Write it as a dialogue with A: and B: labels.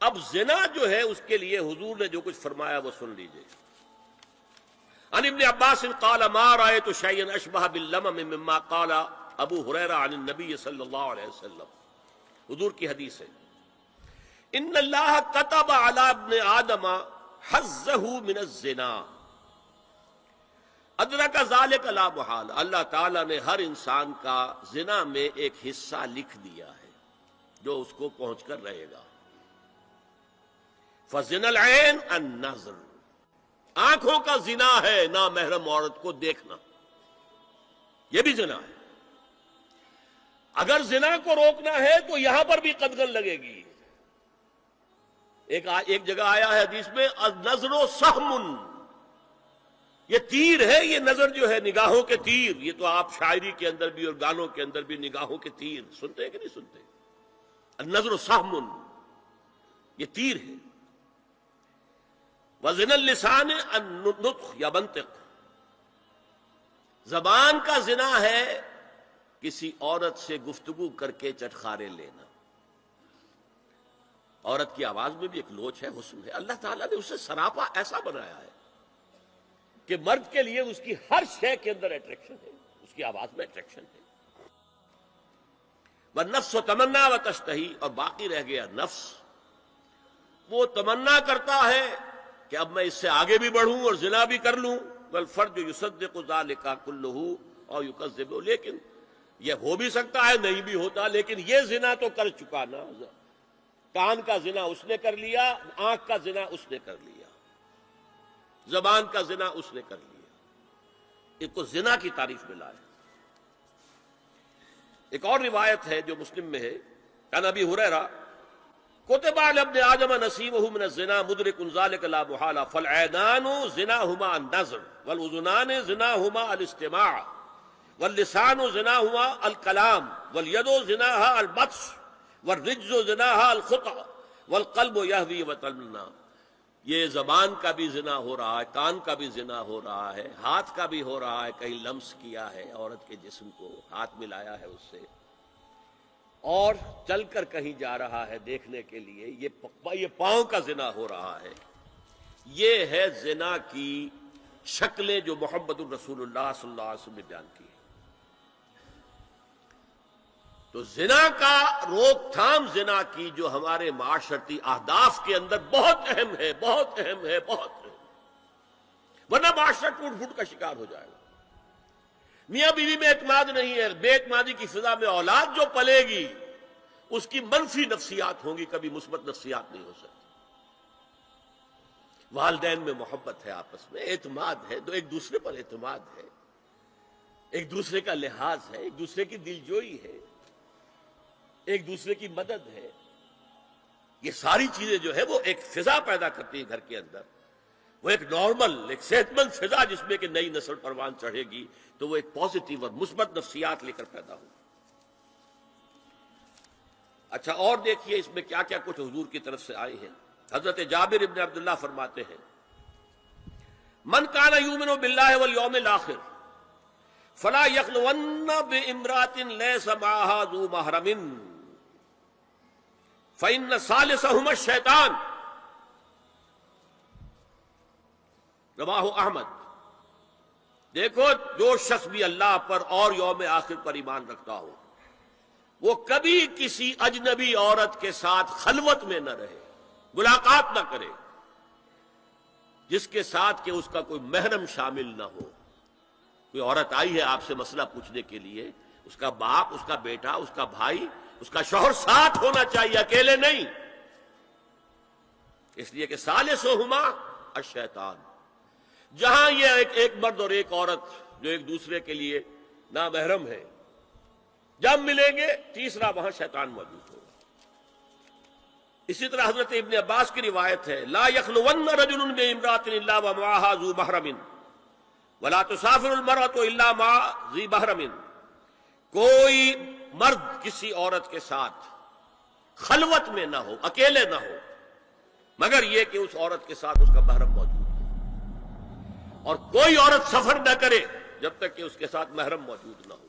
A: اب زنا جو ہے اس کے لیے حضور نے جو کچھ فرمایا وہ سن لیجئے. عن ابن عباس قال ما رأيت شيئا اشبه باللمم مما قال ابو ہریرہ عن النبی صلی اللہ علیہ وسلم. حضور کی حدیث ہے ان اللہ كتب على ابن آدم حظه من الزنا ادرک ذلک لا محال. اللہ تعالیٰ نے ہر انسان کا زنا میں ایک حصہ لکھ دیا ہے جو اس کو پہنچ کر رہے گا. فزنا العین النظر، آنکھوں کا زنا ہے نامحرم عورت کو دیکھنا، یہ بھی زنا ہے. اگر زنا کو روکنا ہے تو یہاں پر بھی قدغن لگے گی. ایک جگہ آیا ہے حدیث میں النظر سہم، یہ تیر ہے. یہ نظر جو ہے نگاہوں کے تیر، یہ تو آپ شاعری کے اندر بھی اور گانوں کے اندر بھی نگاہوں کے تیر سنتے ہیں کہ نہیں سنتے؟ النظر سہم، یہ تیر ہے. وزن اللسان النطق یا منطق، زبان کا زنا ہے کسی عورت سے گفتگو کر کے چٹخارے لینا. عورت کی آواز میں بھی ایک لوچ ہے، حسن ہے. اللہ تعالیٰ نے اسے سراپا ایسا بنایا ہے کہ مرد کے لیے اس کی ہر شے کے اندر اٹریکشن ہے، اس کی آواز میں اٹریکشن ہے. والنفس تمنا و تشتہی، اور باقی رہ گیا نفس، وہ تمنا کرتا ہے کہ اب میں اس سے آگے بھی بڑھوں اور زنا بھی کر لوں. والفرج یصدق ذلک کلہ اور یکذب، لیکن یہ ہو بھی سکتا ہے نہیں بھی ہوتا، لیکن یہ زنا تو کر چکا نا. کان کا زنا اس نے کر لیا، آنکھ کا زنا اس نے کر لیا، زبان کا زنا اس نے کر لیا. ایک کو زنا کی تعریف میں لائے. ایک اور روایت ہے جو مسلم میں ہے، عن ابی ہریرہ کتب علی ابن آدم نصیبہ من الزنا مدرک ذلک لا محالہ فالعینان زناہما النظر والاذنان زناہما الاستماع واللسان زناہما الکلام والید زناہا البطش والرجز زناہا الخطأ والقلب یہوی وتمنا. یہ زبان کا بھی زنا ہو رہا ہے، کان کا بھی زنا ہو رہا ہے، ہاتھ کا بھی ہو رہا ہے، کہیں لمس کیا ہے عورت کے جسم کو، ہاتھ ملایا ہے اس سے، اور چل کر کہیں جا رہا ہے دیکھنے کے لیے، یہ پاؤں کا زنا ہو رہا ہے. یہ ہے زنا کی شکلیں جو محمد الرسول اللہ صلی اللہ علیہ وسلم نے بیان کی. تو زنا کا روک تھام، زنا کی جو ہمارے معاشرتی اہداف کے اندر بہت اہم ہے، بہت اہم ہے، بہت اہم، ورنہ معاشرہ ٹوٹ پھوٹ کا شکار ہو جائے گا. میاں بیوی میں اعتماد نہیں ہے، بے اعتمادی کی فضا میں اولاد جو پلے گی اس کی منفی نفسیات ہوں گی، کبھی مثبت نفسیات نہیں ہو سکتی. والدین میں محبت ہے، آپس میں اعتماد ہے، ایک دوسرے پر اعتماد ہے، ایک دوسرے کا لحاظ ہے، ایک دوسرے کی دلجوئی ہے، ایک دوسرے کی مدد ہے. یہ ساری چیزیں جو ہے وہ ایک فضا پیدا کرتی ہیں گھر کے اندر. وہ ایک نارمل، ایک صحت مند فضا جس میں کہ نئی نسل پروان چڑھے گی تو وہ ایک پازیٹیو اور مثبت نفسیات لے کر پیدا ہو. اچھا، اور دیکھیے اس میں کیا کیا کچھ حضور کی طرف سے آئے ہیں. حضرت جابر ابن عبداللہ فرماتے ہیں من کان یؤمن باللہ والیوم الآخر فلا یخلون بامرأۃ لیس معها ذو محرم فإن ثالثہما الشیطان. رواہ احمد. دیکھو، جو شخص بھی اللہ پر اور یوم آخر پر ایمان رکھتا ہو وہ کبھی کسی اجنبی عورت کے ساتھ خلوت میں نہ رہے، ملاقات نہ کرے جس کے ساتھ کہ اس کا کوئی محرم شامل نہ ہو. کوئی عورت آئی ہے آپ سے مسئلہ پوچھنے کے لیے، اس کا باپ، اس کا بیٹا، اس کا بھائی، اس کا شوہر ساتھ ہونا چاہیے، اکیلے نہیں. اس لیے کہ ثالثہما الشیطان. جہاں یہ ایک مرد اور ایک عورت جو ایک دوسرے کے لیے نامحرم ہے، جب ملیں گے تیسرا وہاں شیطان موجود ہوگا. اسی طرح حضرت ابن عباس کی روایت ہے لا یخلون رجل بامرأۃ الا ومعها ذو محرم ولا تسافر المرأة الا مع ذی محرم. کوئی مرد کسی عورت کے ساتھ خلوت میں نہ ہو، اکیلے نہ ہو، مگر یہ کہ اس عورت کے ساتھ اس کا محرم موجود ہے. اور کوئی عورت سفر نہ کرے جب تک کہ اس کے ساتھ محرم موجود نہ ہو.